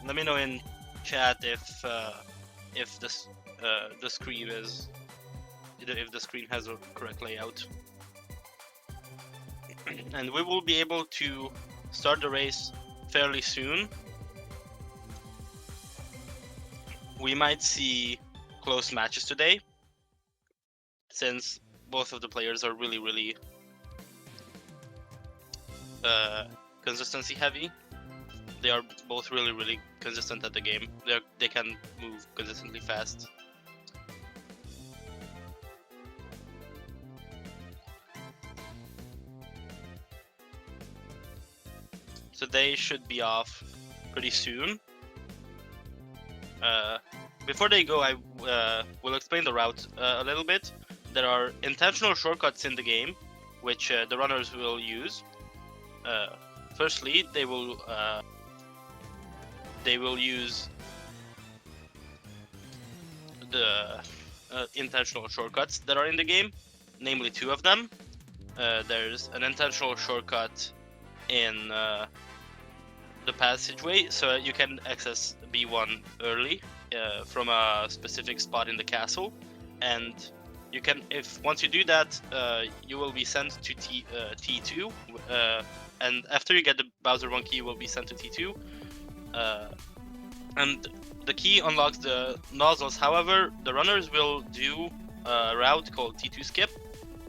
Let me know in chat if this the screen is if the screen has a correct layout. And we will be able to start the race fairly soon. We might see close matches today, since both of the players are really consistency heavy. They are both really consistent at the game. They can move consistently fast. So they should be off pretty soon. Before they go, I will explain the route a little bit. There are intentional shortcuts in the game, which the runners will use. Firstly, they will use the intentional shortcuts that are in the game, namely 2 of them. There's an intentional shortcut in the passageway, so you can access B1 early from a specific spot in the castle, and you can, once you do that, you will be sent to T2, and after you get the Bowser 1 key, you will be sent to T2, and the key unlocks the nozzles. However, the runners will do a route called T2 skip,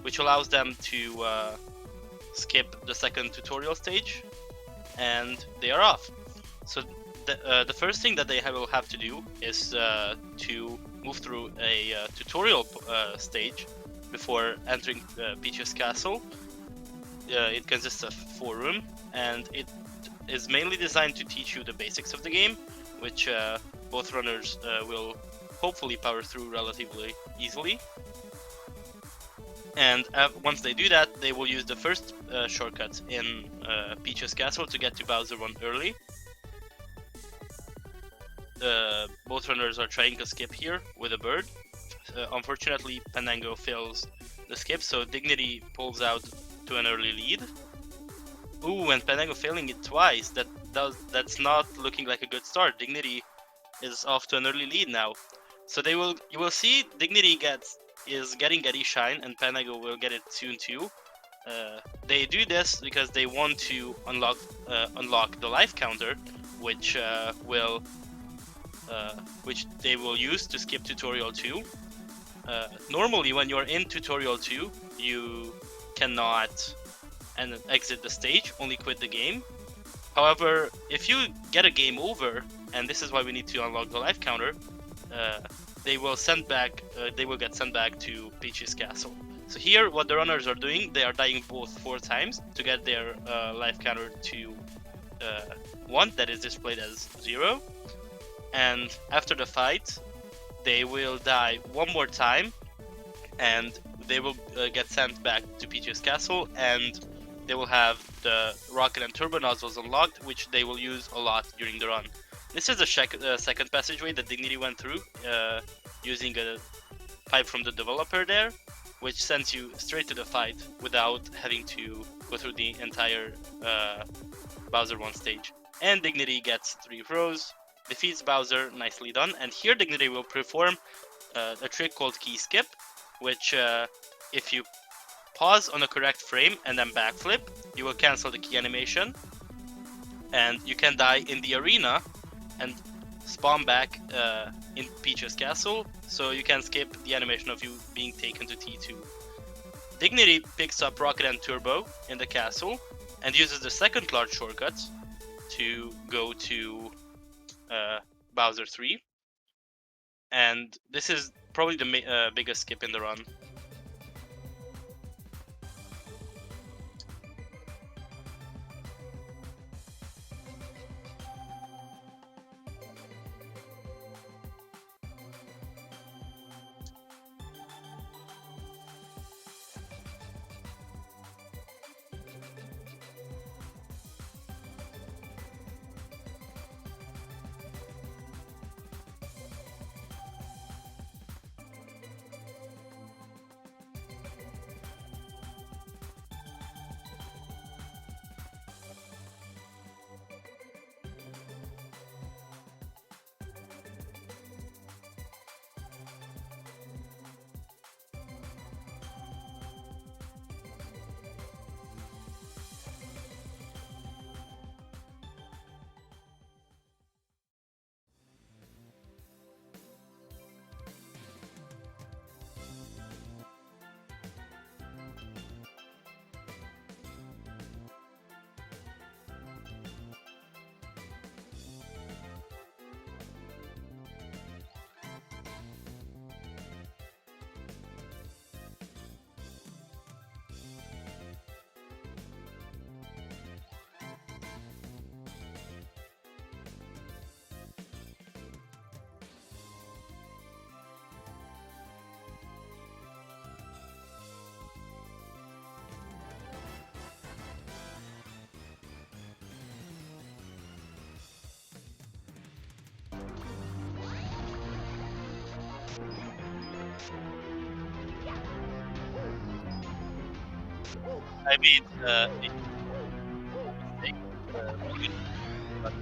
which allows them to skip the second tutorial stage, and they are off. So the first thing that they will have to do is to move through a tutorial stage before entering Peach's Castle. It consists of 4 rooms, and it is mainly designed to teach you the basics of the game, which both runners will hopefully power through relatively easily. And once they do that, they will use the first shortcut in Peach's Castle to get to Bowser 1 early. Both runners are trying to skip here with a bird. Unfortunately, Pandango fails the skip, so Dignity pulls out to an early lead. Ooh, and Pandango failing it twice. That's not looking like a good start. Dignity is off to an early lead now. So you will see Dignity is getting Getty Shine, and Pandango will get it soon too. They do this because they want to unlock the life counter, which they will use to skip tutorial 2. Normally, when you're in tutorial 2, you cannot exit the stage, only quit the game. However, if you get a game over, and this is why we need to unlock the life counter, they will get sent back to Peach's Castle. So here, what the runners are doing, they are dying both 4 times to get their life counter to 1, that is displayed as 0. And after the fight, they will die 1 more time, and they will get sent back to Peach's Castle, and they will have the rocket and turbo nozzles unlocked, which they will use a lot during the run. This is the second passageway that Dignity went through, using a pipe from the developer there, which sends you straight to the fight without having to go through the entire Bowser 1 stage. And Dignity gets 3 throws, defeats Bowser, nicely done. And here Dignity will perform a trick called Key Skip, which if you pause on the correct frame and then backflip, you will cancel the key animation, and you can die in the arena and spawn back in Peach's Castle, so you can skip the animation of you being taken to T2. Dignity picks up Rocket and Turbo in the castle and uses the second large shortcut to go to Bowser 3, and this is probably the biggest skip in the run. I made a mistake. When you but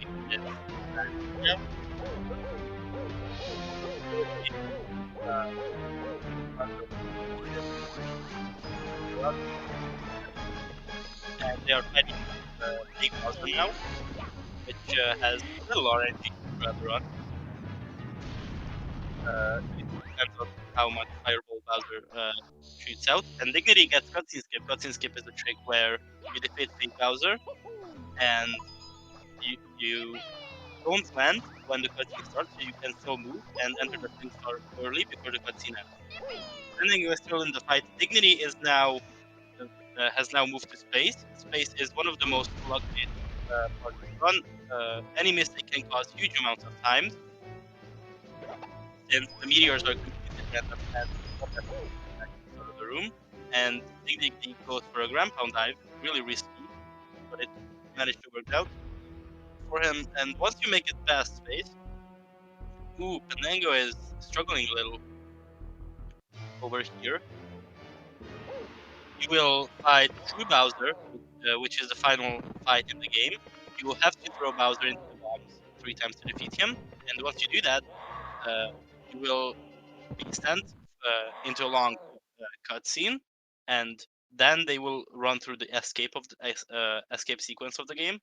it is yeah, and they are fighting Big Bowser now, which has a little RNG throughout the run. It depends on how much Fireball Bowser shoots out. And Dignity gets Cutscene Skip. Cutscene Skip is a trick where you defeat Big Bowser and you don't land when the cutscene starts, so you can still move and enter the thing star early before the cutscene ends. And then you are still in the fight. Dignity is now has now moved to space. Space is one of the most lucky parts of the run. Any mistake can cause huge amounts of time, since the meteors are completely random and not necessarily out of the room. And Dignity goes for a ground pound dive, really risky, but it managed to work out for him. And once you make it past space, ooh, Penango is struggling a little over here. You will fight True Bowser, which is the final fight in the game. You will have to throw Bowser into the bombs 3 times to defeat him, and once you do that, uh, you will be sent into a long cutscene, and then they will run through the escape sequence of the game,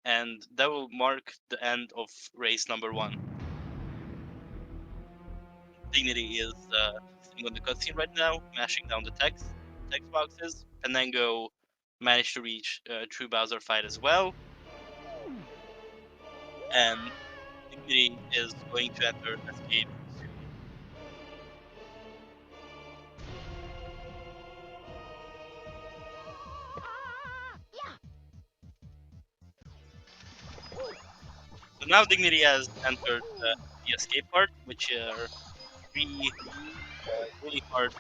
and that will mark the end of race number 1. Dignity is sitting on the cutscene right now, mashing down the text boxes. Penango managed to reach True Bowser fight as well, and Dignity is going to enter escape soon. So now Dignity has entered the escape part, which are 3 really hard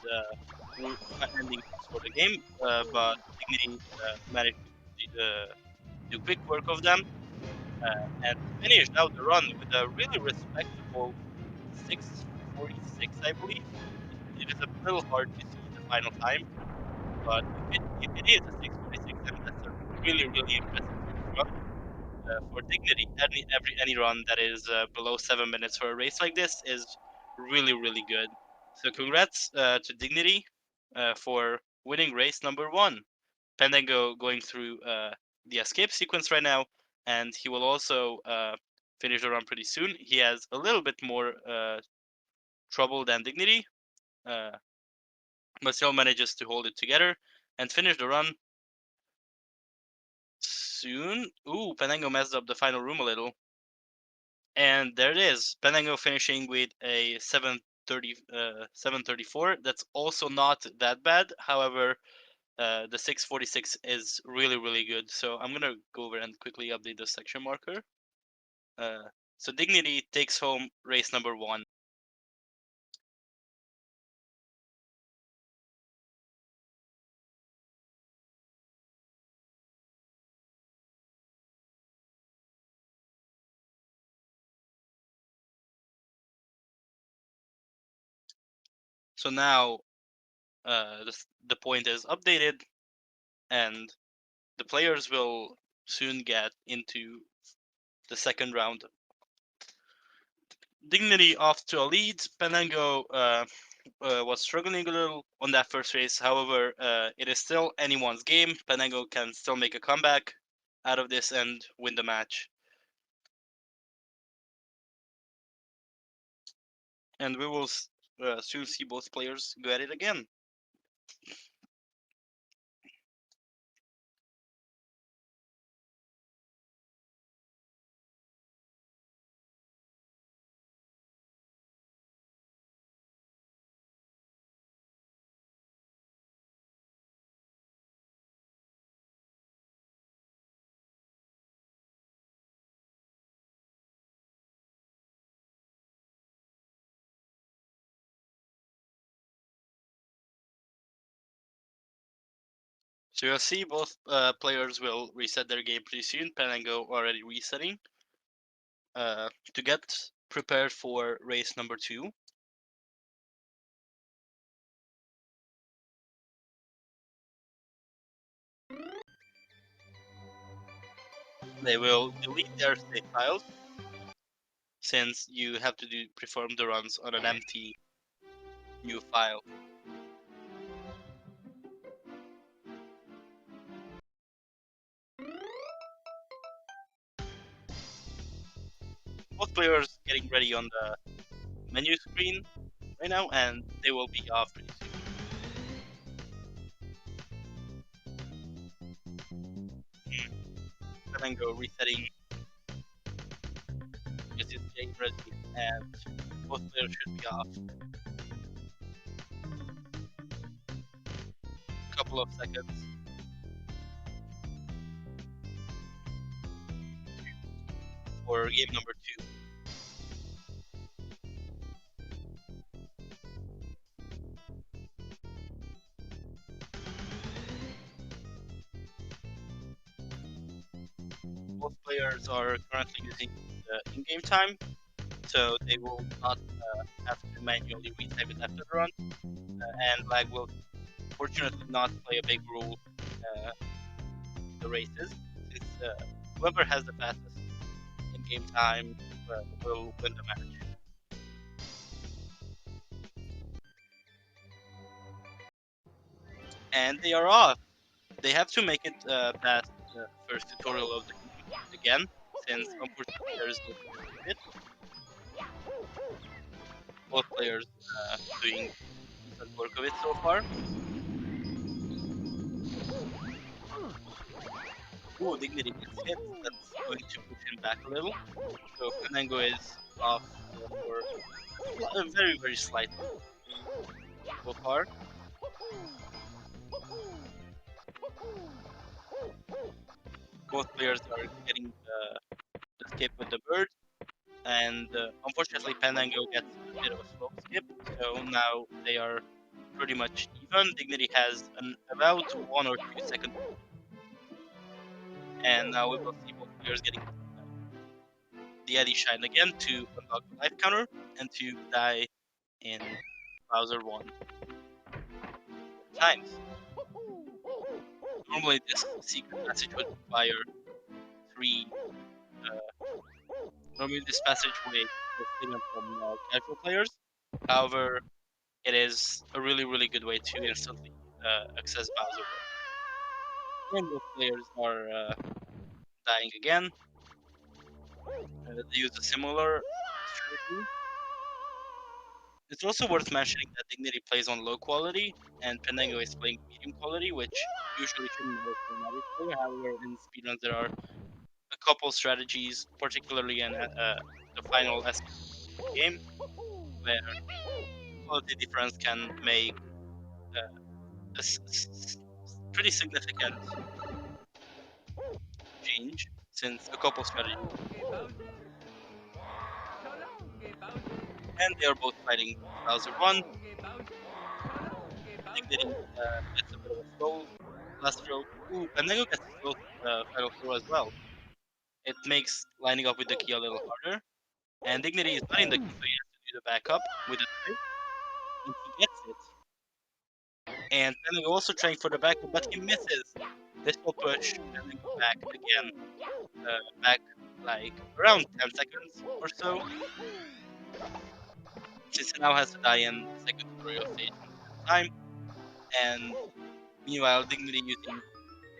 endings for the game, but Dignity managed to do quick work of them and finished out the run with a really respectable 6:46, I believe. It is a little hard to see the final time, but if it is a 6:46, then that's a really impressive run for Dignity. Any run that is below 7 minutes for a race like this is really good. So congrats to Dignity for winning race number 1. Pendango going through the escape sequence right now, and he will also finish the run pretty soon. He has a little bit more trouble than Dignity, uh, but still manages to hold it together and finish the run soon. Ooh, Pendango messed up the final room a little. And there it is. Pendango finishing with a 734. That's also not that bad. However, the 6:46 is really good. So I'm gonna go over and quickly update the section marker. So Dignity takes home race number 1. So now the point is updated, and the players will soon get into the second round. Dignity off to a lead. Penango was struggling a little on that first race. However, it is still anyone's game. Penango can still make a comeback out of this and win the match. And we will soon see both players go at it again. So you'll see both players will reset their game pretty soon. Penango already resetting to get prepared for race number 2. They will delete their save files since you have to perform the runs on an empty new file. Both players getting ready on the menu screen right now, and they will be off pretty soon. Then go resetting because it's getting ready, and both players should be off. A couple of seconds for game number 2. Both players are currently using the in-game time, so they will not have to manually retime it after the run, and lag will fortunately not play a big role in the races, since whoever has the fastest in-game time will win the match. And they are off. They have to make it past the first tutorial of the game again, since unfortunately there is no it. Both players doing decent work of it so far. Ooh, Dignity gets hit. That's going to push him back a little. So Fandango is off for a very, very slight so far. Both players are getting the skip with the bird, and unfortunately Fandango gets a bit of a slow skip, so now they are pretty much even. Dignity has about 1 or 2 seconds, and now we will see both players getting the Eddie Shine again to unlock the life counter and to die in Bowser 1 times. Normally this secret passage would require 3 normally this passageway is taken from casual players. However, it is a really good way to instantly access Bowser 1. And both players are dying again. They use a similar strategy. It's also worth mentioning that Dignity plays on low quality, and Pendango is playing medium quality, which usually shouldn't matter for an average player. However, in speedruns there are a couple strategies, particularly in the final SM63 game, where quality difference can make pretty significant change, since a couple strategies. And they are both fighting Bowser 1. Dignity gets a bit of a slow last throw. Ooh, Pendango gets a slow final throw as well. It makes lining up with the key a little harder. And Dignity is not in the key, so he has to do the backup with the trade, and he gets it. And Pendango also trying for the backup, but he misses. This will push Pendango back again. Back like around 10 seconds or so. Since he now has to die in the second tutorial stage at time. And meanwhile, Dignity using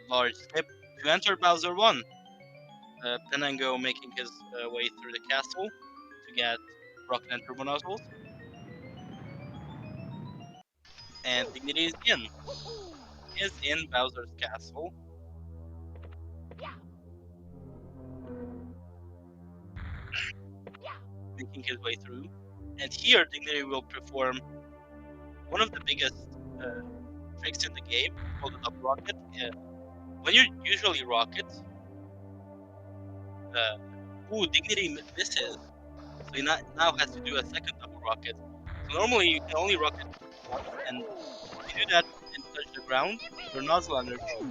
large skip to enter Bowser 1. Penango making his way through the castle to get rocket and turbo nozzles. And Dignity is in. He is in Bowser's castle. Making his way through. And here Dignity will perform one of the biggest tricks in the game, called the double rocket. When you usually rocket, Dignity misses. So he now has to do a second double rocket. So normally you can only rocket once, and if you do that and touch the ground, your nozzle energy will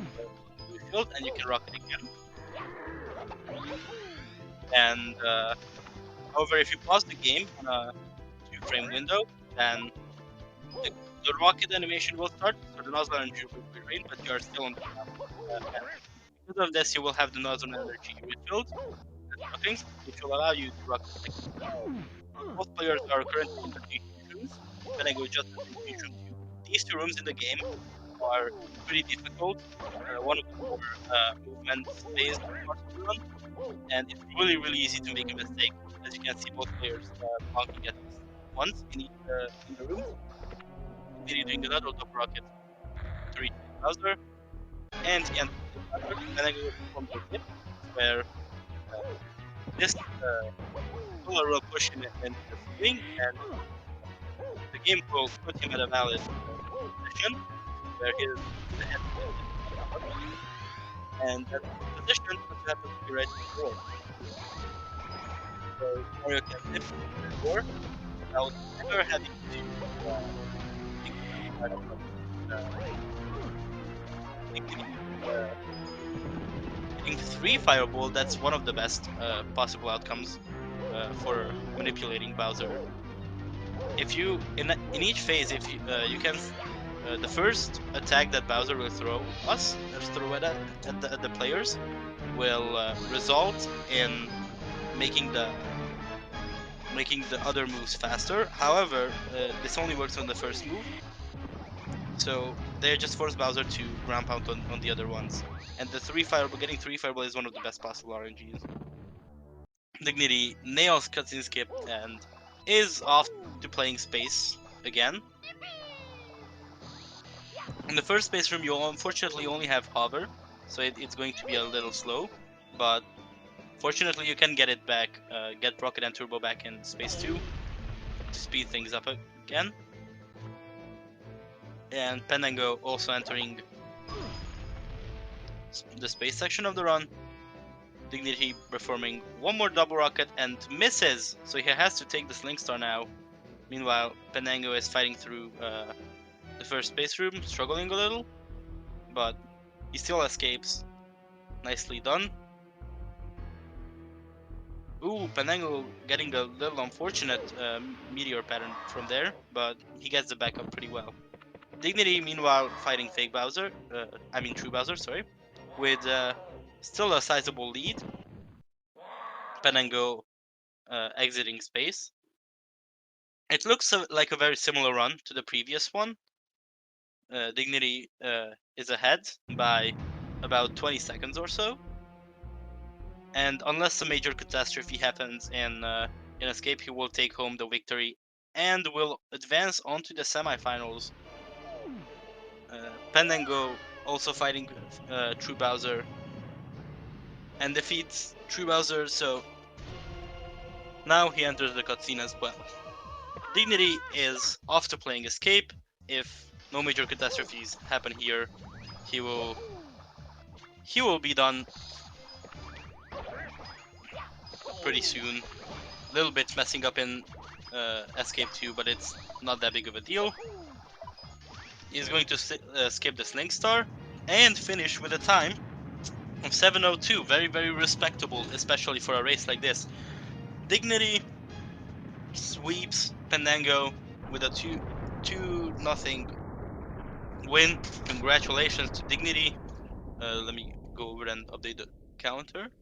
be filled and you can rocket again. And however, if you pause the game on a 2-frame window, then the rocket animation will start, so the nozzle energy will be drained, but you are still on the ground. Because of this, you will have the nozzle energy refilled, rockings, which will allow you to rock the second. Both players are currently in the same rooms. Then I go just in between room two. These two rooms in the game are pretty difficult. One of the more movement-based parts of the run, and it's really easy to make a mistake. As you can see, both players blocking at least once in the rooms. Maybe doing another top rocket to reach Bowser, and he enters the Bowser. Then I go from the tip, where this color will push him into the ceiling, and the game will put him at a valid position where his the head and that position just happens to be right on the door. So Mario can tip the door without ever having to think about getting 3 fireball. That's one of the best possible outcomes for manipulating Bowser. If you in each phase, if you can the first attack that Bowser will throw us, or throw at the players, will result in making the other moves faster. However, this only works on the first move, so they just force Bowser to ground pound on the other ones. And the getting 3 fireball is one of the best possible RNGs. Dignity nails cutscene skip and is off to playing space again. In the first space room, you'll unfortunately only have hover, so it's going to be a little slow, but fortunately you can get it back, get Rocket and Turbo back in space 2 to speed things up again. And Pendango also entering the space section of the run. Dignity performing one more double rocket and misses, so he has to take the Sling Star now. Meanwhile, Pendango is fighting through the first space room, struggling a little, but he still escapes. Nicely done. Ooh, Pendango getting a little unfortunate meteor pattern from there, but he gets the backup pretty well. Dignity, meanwhile, fighting fake Bowser, true Bowser, sorry, with still a sizable lead. Pendango exiting space. It looks like a very similar run to the previous one. Dignity is ahead by about 20 seconds or so. And unless a major catastrophe happens in Escape, he will take home the victory and will advance onto the semifinals. Pendango also fighting True Bowser and defeats True Bowser, so now he enters the cutscene as well. Dignity is off to playing Escape. If no major catastrophes happen here, he will be done pretty soon. A little bit messing up in Escape 2, but it's not that big of a deal. He's going to skip the Sling Star and finish with a time of 7:02. Very respectable, especially for a race like this. Dignity sweeps Pendango with a 2-0 win. Congratulations to Dignity. Let me go over and update the counter.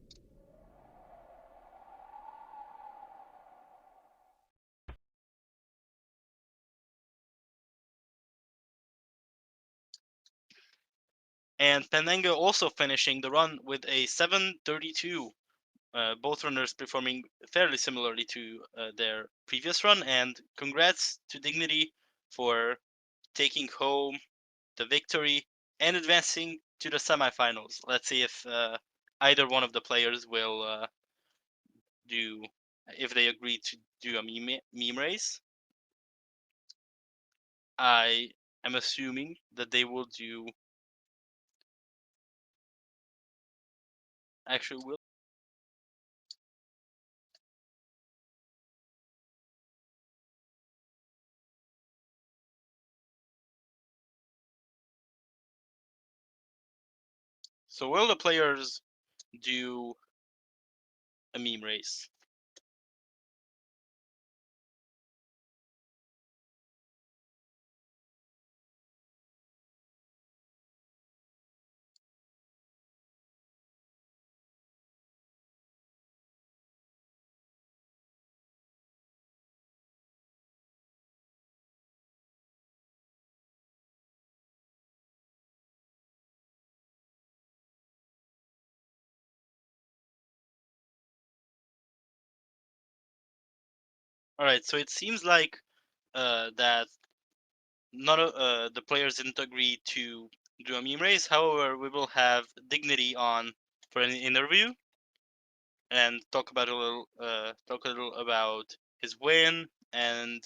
And Pendango also finishing the run with a 7:32. Both runners performing fairly similarly to their previous run, and congrats to Dignity for taking home the victory and advancing to the semifinals. Let's see if either one of the players will do, if they agree to do a meme race. I am assuming that they will do. Actually, will. So will the players do a meme race? All right, so it seems like that none of the players didn't agree to do a meme race. However, we will have Dignity on for an interview and talk a little about his win and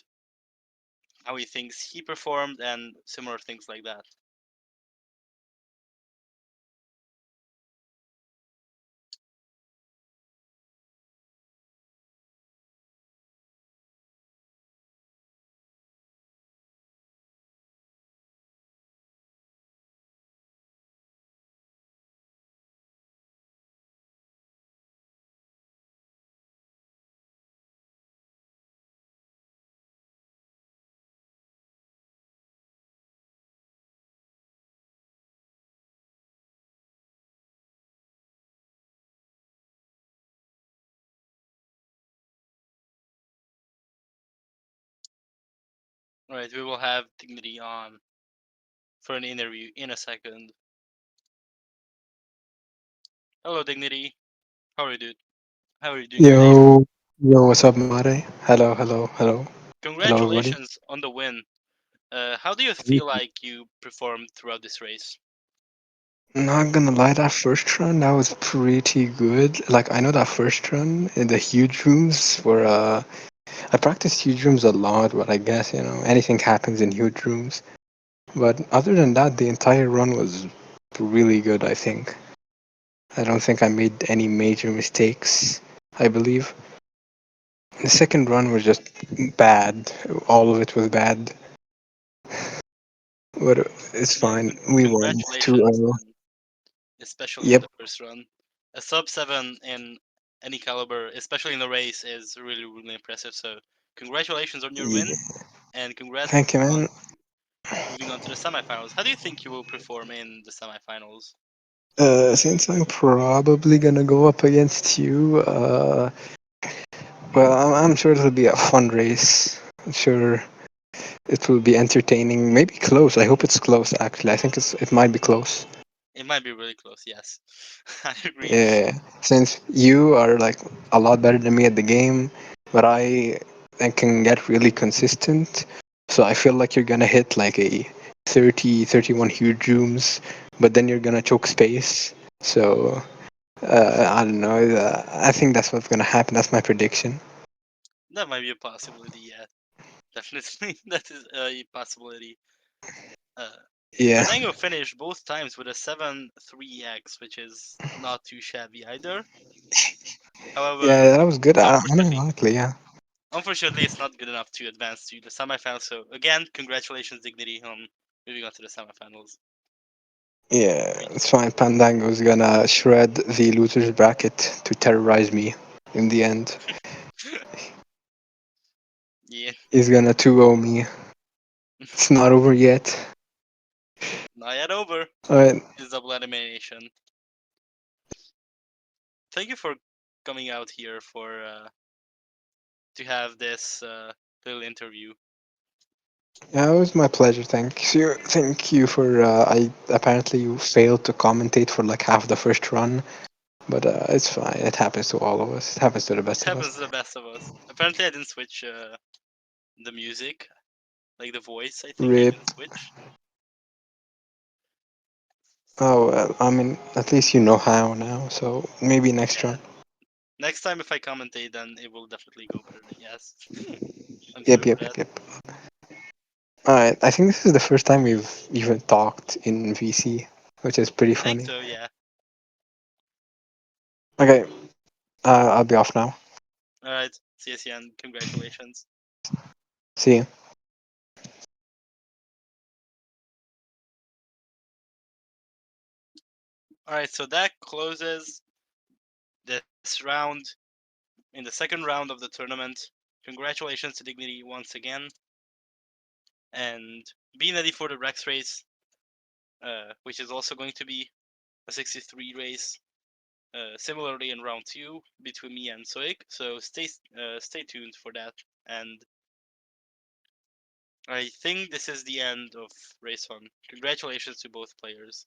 how he thinks he performed and similar things like that. All right, we will have Dignity on for an interview in a second. Hello, Dignity. How are you, dude? How are you doing today? Yo, what's up, Mare? Hello. Hello, everybody. Congratulations on the win. How do you feel like you performed throughout this race? Not gonna lie, that first run, that was pretty good. Like, I know that first run in the huge rooms were, I practiced huge rooms a lot, but I guess, anything happens in huge rooms. But other than that, the entire run was really good, I think. I don't think I made any major mistakes, I believe. The second run was just bad. All of it was bad. But it's Yeah, fine. We won congratulations 2-0. on especially on Yep. the first run. A sub 7 in any caliber, especially in the race, is really, really impressive. So, congratulations on your win, Yeah. and congrats Thank you, on man. moving on to the semifinals. How do you think you will perform in the semifinals? Since I'm probably gonna go up against you, well, I'm sure it'll be a fun race. I'm sure it will be entertaining. Maybe close. I hope it's close. Actually, I think it might be close. It might be really close, yes. I agree. Yeah, since you are like a lot better than me at the game, but I can get really consistent. So I feel like you're gonna hit like a 30, 31 huge zooms, but then you're gonna choke space. So I don't know. I think that's what's gonna happen. That's my prediction. That might be a possibility, yeah. Definitely, that is a possibility. Uh, Yeah, Fandango finished both times with a 7-3x, which is not too shabby either. However, yeah, that was good. unfortunately, Unironically, yeah, unfortunately, it's not good enough to advance to the semifinals. So again, congratulations, Dignity, on moving on to the semifinals. yeah. Great. It's fine. Pandango's gonna shred the losers bracket to terrorize me. In the end, Yeah, he's gonna 2-0 me. It's not over yet. not yet over. All right. Is double elimination. Thank you for coming out here for to have this little interview. Yeah, it was my pleasure. Thank you. Thank you for. I apparently you failed to commentate for like half the first run, but it's fine. It happens to all of us. It happens to the It best of happens us. to the best of us. Apparently, I didn't switch the music, like the voice. I think I Rip. didn't switch. Oh well. I mean, at least you know how now. So maybe next Yeah. run. Next time, if I commentate, then it will definitely go better. Yes, I'm sure Yep. of Yep. that. Yep. Yep. All right. I think this is the first time we've even talked in VC, which is pretty I think funny. so. Yeah. Okay. I'll be off now. All right. See you, and congratulations. See you. All right. So that closes this round. In the second round of the tournament, congratulations to Dignity once again, and being ready for the Rex race, which is also going to be a 63 race. Similarly in round two between me and Soik, so stay tuned for that. And I think this is the end of race one. Congratulations to both players.